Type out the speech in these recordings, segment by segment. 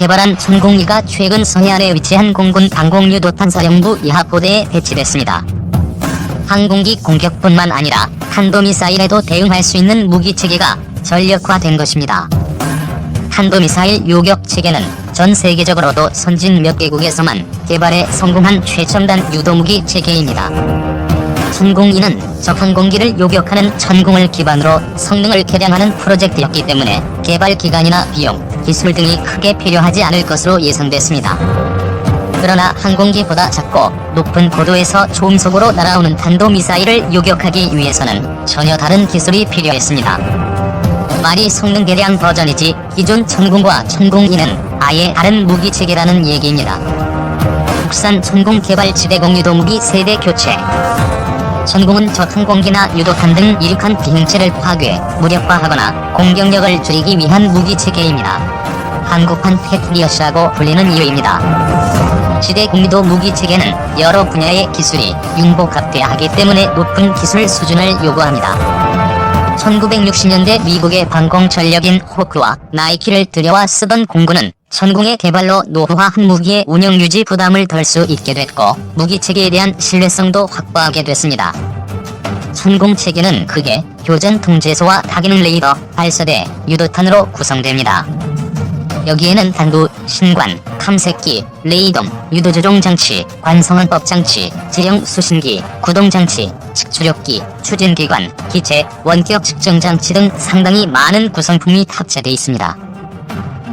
개발한 천공2가 최근 서해안에 위치한 공군 방공유도탄 사령부 이하포대에 배치됐습니다. 항공기 공격뿐만 아니라 탄도미사일에도 대응할 수 있는 무기체계가 전력화된 것입니다. 탄도미사일 요격체계는 전 세계적으로도 선진 몇 개국에서만 개발에 성공한 최첨단 유도무기 체계입니다. 천공2는 적항공기를 요격하는 천공을 기반으로 성능을 개량하는 프로젝트였기 때문에 개발 기간이나 비용, 기술 등이 크게 필요하지 않을 것으로 예상됐습니다. 그러나 항공기보다 작고 높은 고도에서 초음속으로 날아오는 탄도미사일을 요격하기 위해서는 전혀 다른 기술이 필요했습니다. 말이 성능 개량 버전이지 기존 천공과 천공2는 아예 다른 무기체계라는 얘기입니다. 국산 천공 개발 지대공 유도무기 세대 교체. 천공은 적항공기나 유도탄 등 이륙한 비행체를 파괴, 무력화하거나 공격력을 줄이기 위한 무기체계입니다. 한국판 패트리어트라고 불리는 이유입니다. 지대공 유도 무기체계는 여러 분야의 기술이 융복합돼야 하기 때문에 높은 기술 수준을 요구합니다. 1960년대 미국의 방공전력인 호크와 나이키를 들여와 쓰던 공군은 천공의 개발로 노후화한 무기의 운영유지 부담을 덜 수 있게 됐고 무기체계에 대한 신뢰성도 확보하게 됐습니다. 천공체계는 크게 교전 통제소와 타기능 레이더, 발사대, 유도탄으로 구성됩니다. 여기에는 단두, 신관, 탐색기, 레이더, 유도조종장치, 관성항법장치, 지형 수신기, 구동장치, 측추력기, 추진기관, 기체, 원격 측정장치 등 상당히 많은 구성품이 탑재되어 있습니다.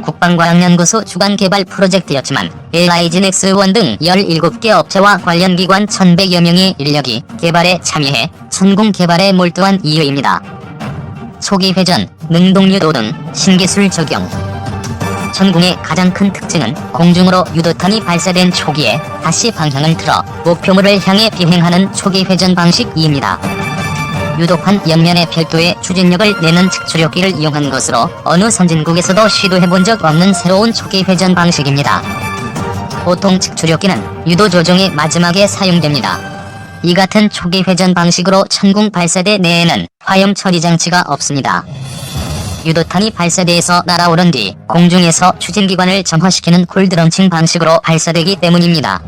국방과학연구소 주관 개발 프로젝트였지만 LIGNX1 등 17개 업체와 관련 기관 1100여 명의 인력이 개발에 참여해 천공 개발에 몰두한 이유입니다. 초기 회전, 능동유도 등 신기술 적용. 천공의 가장 큰 특징은 공중으로 유도탄이 발사된 초기에 다시 방향을 틀어 목표물을 향해 비행하는 초기 회전 방식입니다. 유도판 옆면에 별도의 추진력을 내는 측추력기를 이용한 것으로 어느 선진국에서도 시도해본 적 없는 새로운 초기 회전 방식입니다. 보통 측추력기는 유도 조종의 마지막에 사용됩니다. 이 같은 초기 회전 방식으로 천공 발사대 내에는 화염 처리 장치가 없습니다. 유도탄이 발사대에서 날아오른 뒤 공중에서 추진기관을 점화시키는 쿨드런칭 방식으로 발사되기 때문입니다.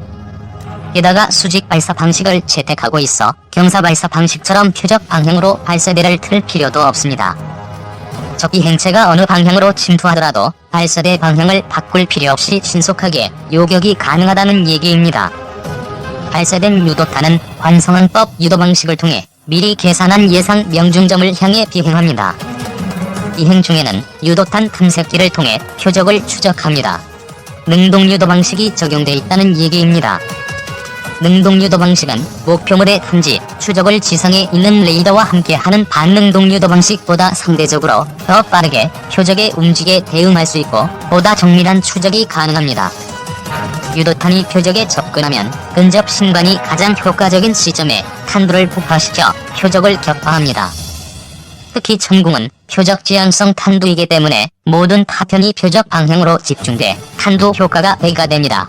게다가 수직 발사 방식을 채택하고 있어 경사 발사 방식처럼 표적 방향으로 발사대를 틀 필요도 없습니다. 적기 행체가 어느 방향으로 침투하더라도 발사대 방향을 바꿀 필요 없이 신속하게 요격이 가능하다는 얘기입니다. 발사된 유도탄은 관성항법 유도 방식을 통해 미리 계산한 예상 명중점을 향해 비행합니다. 비행 중에는 유도탄 탐색기를 통해 표적을 추적합니다. 능동유도 방식이 적용돼 있다는 얘기입니다. 능동유도 방식은 목표물의 탐지, 추적을 지상에 있는 레이더와 함께하는 반능동유도 방식보다 상대적으로 더 빠르게 표적의 움직임에 대응할 수 있고 보다 정밀한 추적이 가능합니다. 유도탄이 표적에 접근하면 근접 신관이 가장 효과적인 시점에 탄두를 폭파시켜 표적을 격파합니다. 특히 천공은 표적 지향성 탄두이기 때문에 모든 파편이 표적 방향으로 집중돼 탄두 효과가 배가됩니다.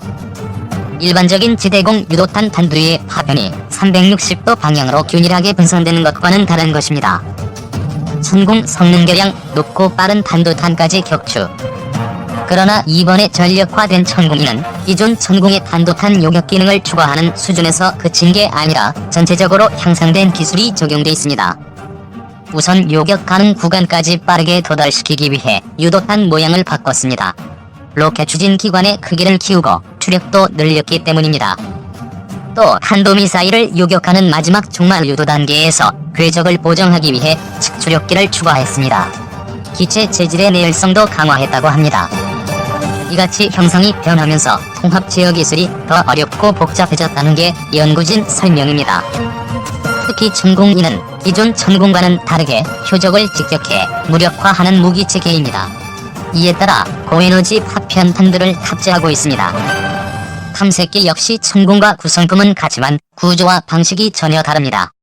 일반적인 지대공 유도탄 탄두의 파편이 360도 방향으로 균일하게 분산되는 것과는 다른 것입니다. 천공 성능 개량, 높고 빠른 탄도탄까지 격추. 그러나 이번에 전력화된 천공2는 기존 천공의 탄도탄 요격 기능을 추가하는 수준에서 그친 게 아니라 전체적으로 향상된 기술이 적용돼 있습니다. 우선 요격 가능 구간까지 빠르게 도달시키기 위해 유도탄 모양을 바꿨습니다. 로켓 추진 기관의 크기를 키우고 추력도 늘렸기 때문입니다. 또 탄도미사일을 요격하는 마지막 종말 유도 단계에서 궤적을 보정하기 위해 측추력기를 추가했습니다. 기체 재질의 내열성도 강화했다고 합니다. 이같이 형상이 변하면서 통합 제어 기술이 더 어렵고 복잡해졌다는 게 연구진 설명입니다. 특히 천공2는 기존 천공과는 다르게 표적을 직격해 무력화하는 무기체계입니다. 이에 따라 고에너지 파편 탄두를 탑재하고 있습니다. 탐색기 역시 천공과 구성품은 같지만 구조와 방식이 전혀 다릅니다.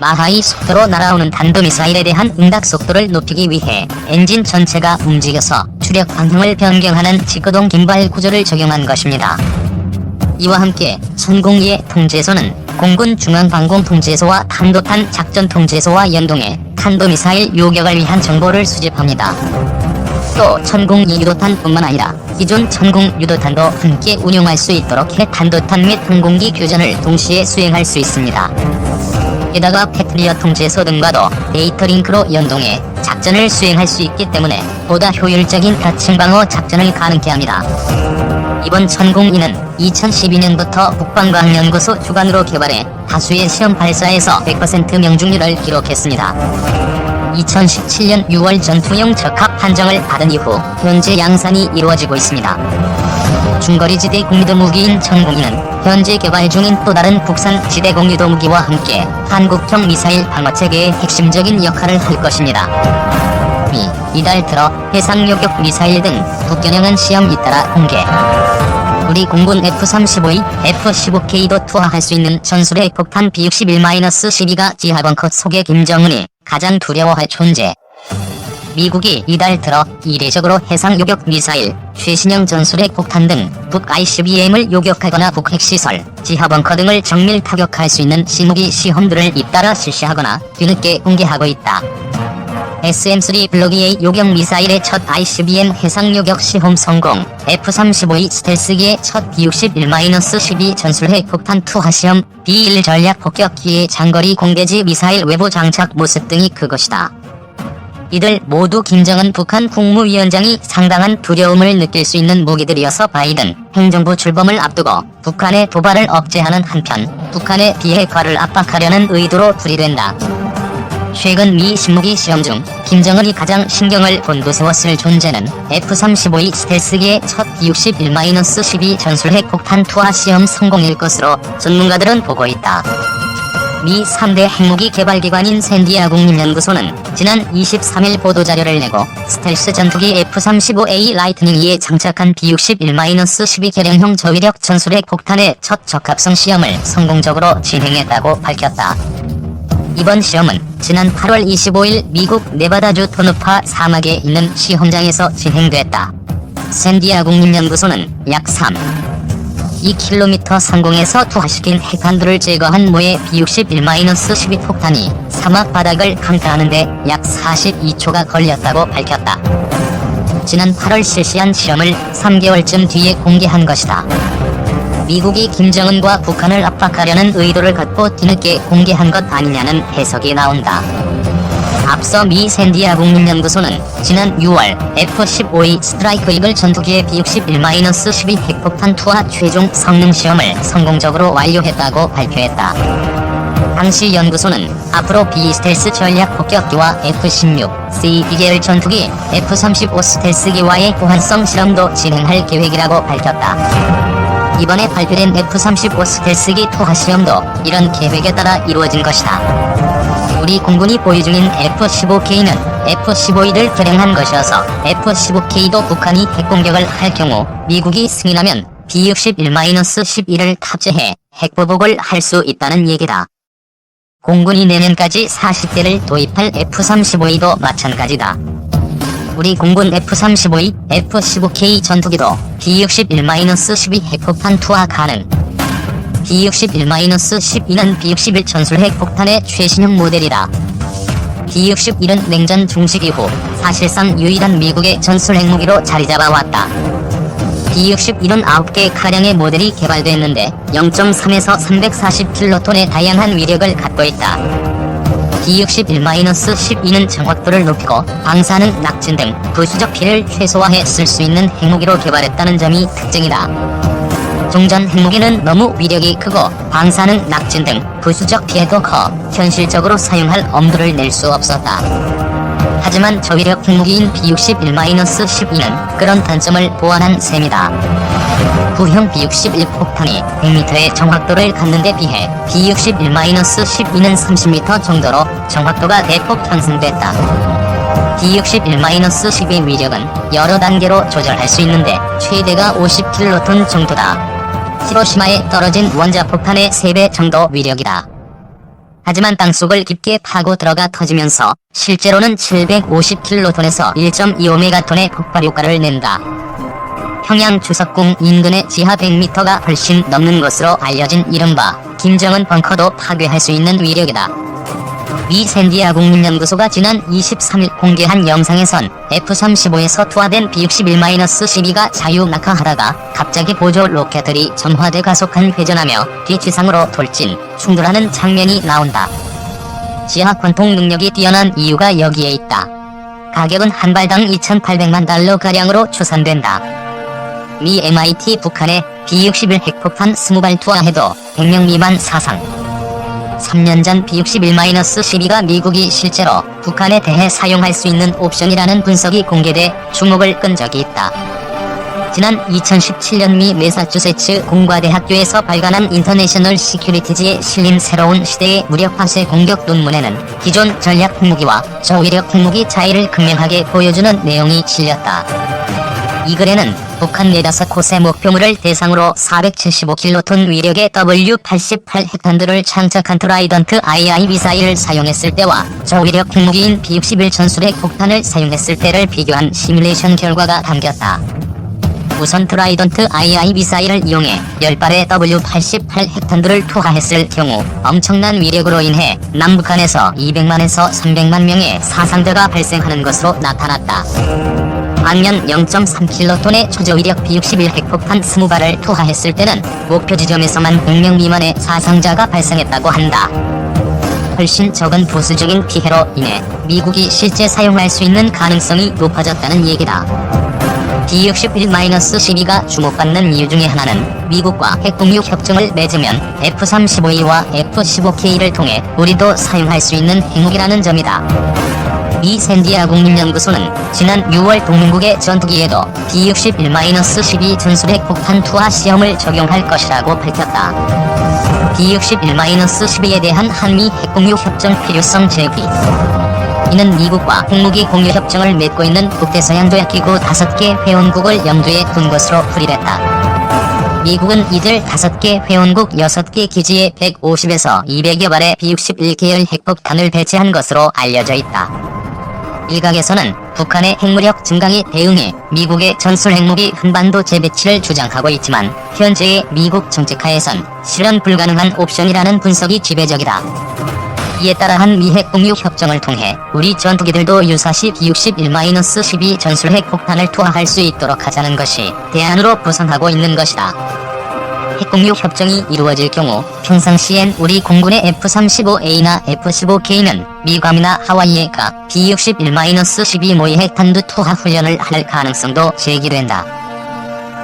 마하의 속도로 날아오는 탄도미사일에 대한 응답 속도를 높이기 위해 엔진 전체가 움직여서 추력 방향을 변경하는 직거동 긴발 구조를 적용한 것입니다. 이와 함께 천공2의 통제소는 공군 중앙방공통제소와 탄도탄 작전통제소와 연동해 탄도미사일 요격을 위한 정보를 수집합니다. 또 천궁 유도탄뿐만 아니라 기존 천궁 유도탄도 함께 운용할 수 있도록 핵탄도탄 및 항공기 교전을 동시에 수행할 수 있습니다. 게다가 패트리어 통제소 등과도 데이터 링크로 연동해 작전을 수행할 수 있기 때문에 보다 효율적인 다층 방어 작전을 가능케 합니다. 이번 천궁2는 2012년부터 국방과학연구소 주관으로 개발해 다수의 시험 발사에서 100% 명중률을 기록했습니다. 2017년 6월 전투용 적합 판정을 받은 이후 현재 양산이 이루어지고 있습니다. 중거리지대 공유도 무기인 천궁2는 현재 개발 중인 또 다른 국산 지대 공유도 무기와 함께 한국형 미사일 방어체계의 핵심적인 역할을 할 것입니다. 이달 들어 해상 요격 미사일 등 북겨냥한 시험 잇따라 공개. 우리 공군 F-35E, F-15K도 투하할 수 있는 전술의 폭탄 B-61-12가 지하벙커 속의 김정은이 가장 두려워할 존재. 미국이 이달 들어 이례적으로 해상 요격 미사일, 최신형 전술의 폭탄 등 북 ICBM을 요격하거나 북 핵시설, 지하벙커 등을 정밀 타격할 수 있는 신무기 시험들을 잇따라 실시하거나 뒤늦게 공개하고 있다. SM-3 블록2A 요격 미사일의 첫 ICBM 해상 요격 시험 성공, F-35E 스텔스기의 첫 B-61-12 전술핵 폭탄 투하 시험, B-1 전략 폭격기의 장거리 공대지 미사일 외부 장착 모습 등이 그것이다. 이들 모두 김정은 북한 국무위원장이 상당한 두려움을 느낄 수 있는 무기들이어서 바이든 행정부 출범을 앞두고 북한의 도발을 억제하는 한편 북한의 비핵화를 압박하려는 의도로 풀이된다. 최근 미 신무기 시험 중 김정은이 가장 신경을 곤두세웠을 존재는 F-35E 스텔스기의 첫 B-61-12 전술핵 폭탄 투하 시험 성공일 것으로 전문가들은 보고 있다. 미 3대 핵무기 개발기관인 샌디아국립연구소는 지난 23일 보도자료를 내고 스텔스 전투기 F-35A 라이트닝 2에 장착한 B-61-12 개량형 저위력 전술핵 폭탄의 첫 적합성 시험을 성공적으로 진행했다고 밝혔다. 이번 시험은 지난 8월 25일 미국 네바다주 토누파 사막에 있는 시험장에서 진행됐다. 샌디아 국립연구소는 약 2km 상공에서 투하시킨 핵탄두를 제거한 모의 B-61-12 폭탄이 사막 바닥을 강타하는데 약 42초가 걸렸다고 밝혔다. 지난 8월 실시한 시험을 3개월쯤 뒤에 공개한 것이다. 미국이 김정은과 북한을 압박하려는 의도를 갖고 뒤늦게 공개한 것 아니냐는 해석이 나온다. 앞서 미 샌디아 국립연구소는 지난 6월 F-15E 스트라이크 이글 전투기의 B-61-12 핵폭탄 투하 최종 성능 시험을 성공적으로 완료했다고 발표했다. 당시 연구소는 앞으로 B-스텔스 전략 폭격기와 F-16C 비계열 전투기, F-35 스텔스기와의 호환성 실험도 진행할 계획이라고 밝혔다. 이번에 발표된 F-35 스텔스기 투하 시험도 이런 계획에 따라 이루어진 것이다. 우리 공군이 보유 중인 F-15K는 F-15E를 개량한 것이어서 F-15K도 북한이 핵공격을 할 경우 미국이 승인하면 B-61-12를 탑재해 핵보복을 할 수 있다는 얘기다. 공군이 내년까지 40대를 도입할 F-35E도 마찬가지다. 우리 공군 F-35E, F-15K 전투기도 B-61-12 핵폭탄 투하 가능. B-61-12는 B-61 전술 핵폭탄의 최신형 모델이다. B-61은 냉전 중식 이후 사실상 유일한 미국의 전술 핵무기로 자리잡아왔다. B-61은 9개 가량의 모델이 개발됐는데 0.3에서 340킬로톤의 다양한 위력을 갖고 있다. B-61-12는 정확도를 높이고 방사능, 낙진 등 부수적 피해를 최소화해 쓸 수 있는 핵무기로 개발했다는 점이 특징이다. 종전 핵무기는 너무 위력이 크고 방사능, 낙진 등 부수적 피해도 커 현실적으로 사용할 엄두를 낼 수 없었다. 하지만 저위력 핵무기인 B-61-12는 그런 단점을 보완한 셈이다. 구형 B-61 폭탄이 100m의 정확도를 갖는 데 비해 B-61-12는 30m 정도로 정확도가 대폭 향상됐다. B-61-12의 위력은 여러 단계로 조절할 수 있는데 최대가 50킬로톤 정도다. 히로시마에 떨어진 원자폭탄의 3배 정도 위력이다. 하지만 땅속을 깊게 파고 들어가 터지면서 실제로는 750킬로톤에서 1.25메가톤의 폭발 효과를 낸다. 평양 주석궁 인근의 지하 100m가 훨씬 넘는 것으로 알려진 이른바 김정은 벙커도 파괴할 수 있는 위력이다. 미 샌디아 국립연구소가 지난 23일 공개한 영상에선 F-35에서 투하된 B-61-12가 자유 낙하하다가 갑자기 보조 로켓들이 점화돼 가속한 회전하며 뒤지상으로 돌진, 충돌하는 장면이 나온다. 지하 관통 능력이 뛰어난 이유가 여기에 있다. 가격은 한 발당 2,800만 달러가량으로 추산된다. 미 MIT 북한에 B-61 핵폭탄 20발 투하해도 100명 미만 사상. 3년 전 B-61-12가 미국이 실제로 북한에 대해 사용할 수 있는 옵션이라는 분석이 공개돼 주목을 끈 적이 있다. 지난 2017년 미 매사추세츠 공과대학교에서 발간한 인터내셔널 시큐리티지에 실린 새로운 시대의 무력화세 공격 논문에는 기존 전략 핵무기와 저위력 핵무기 차이를 극명하게 보여주는 내용이 실렸다. 이 글에는 북한 45곳의 목표물을 대상으로 475킬로톤 위력의 W-88 핵탄두를 장착한 트라이던트 II 미사일을 사용했을 때와 저위력 핵무기인 B-61 전술핵 폭탄을 사용했을 때를 비교한 시뮬레이션 결과가 담겼다. 우선 트라이던트 II 미사일을 이용해 10발의 W-88 핵탄두를 투하했을 경우 엄청난 위력으로 인해 남북한에서 200만에서 300만 명의 사상자가 발생하는 것으로 나타났다. 반면 0.3킬로톤의 초저위력 B-61 핵폭탄 20발을 투하했을 때는 목표 지점에서만 100명 미만의 사상자가 발생했다고 한다. 훨씬 적은 보수적인 피해로 인해 미국이 실제 사용할 수 있는 가능성이 높아졌다는 얘기다. B-61-12가 주목받는 이유 중에 하나는 미국과 핵공유 협정을 맺으면 F-35E와 F-15K를 통해 우리도 사용할 수 있는 핵무기라는 점이다. 미 샌디아 국립연구소는 지난 6월 동맹국의 전투기에도 B-61-12 전술핵 폭탄 투하 시험을 적용할 것이라고 밝혔다. B-61-12에 대한 한미 핵공유 협정 필요성 제기. 이는 미국과 핵무기 공유 협정을 맺고 있는 북대서양조약기구 5개 회원국을 염두에 둔 것으로 풀이됐다. 미국은 이들 5개 회원국 6개 기지에 150에서 200여 발의 B-61 계열 핵폭탄을 배치한 것으로 알려져 있다. 일각에서는 북한의 핵무력 증강에 대응해 미국의 전술 핵무기 한반도 재배치를 주장하고 있지만 현재의 미국 정책하에선 실현 불가능한 옵션이라는 분석이 지배적이다. 이에 따라 한미 핵공유 협정을 통해 우리 전투기들도 유사시 B-61-12 전술핵 폭탄을 투하할 수 있도록 하자는 것이 대안으로 부상하고 있는 것이다. 핵공유 협정이 이루어질 경우 평상시엔 우리 공군의 F-35A나 F-15K는 미괌이나 하와이에 가 B-61-12 모의 핵탄두 투하 훈련을 할 가능성도 제기된다.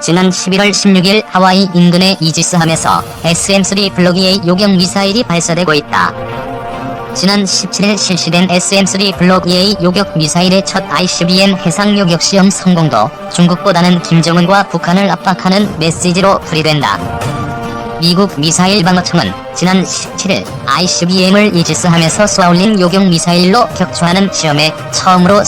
지난 11월 16일 하와이 인근의 이지스함에서 SM-3 블록 EA 요격 미사일이 발사되고 있다. 지난 17일 실시된 SM-3 블록 EA 요격 미사일의 첫 ICBM 해상 요격 시험 성공도 중국보다는 김정은과 북한을 압박하는 메시지로 풀이된다. 미국 미사일 방어청은 지난 17일 ICBM을 이지스함에서 쏘아올린 요격 미사일로 격추하는 시험에 처음으로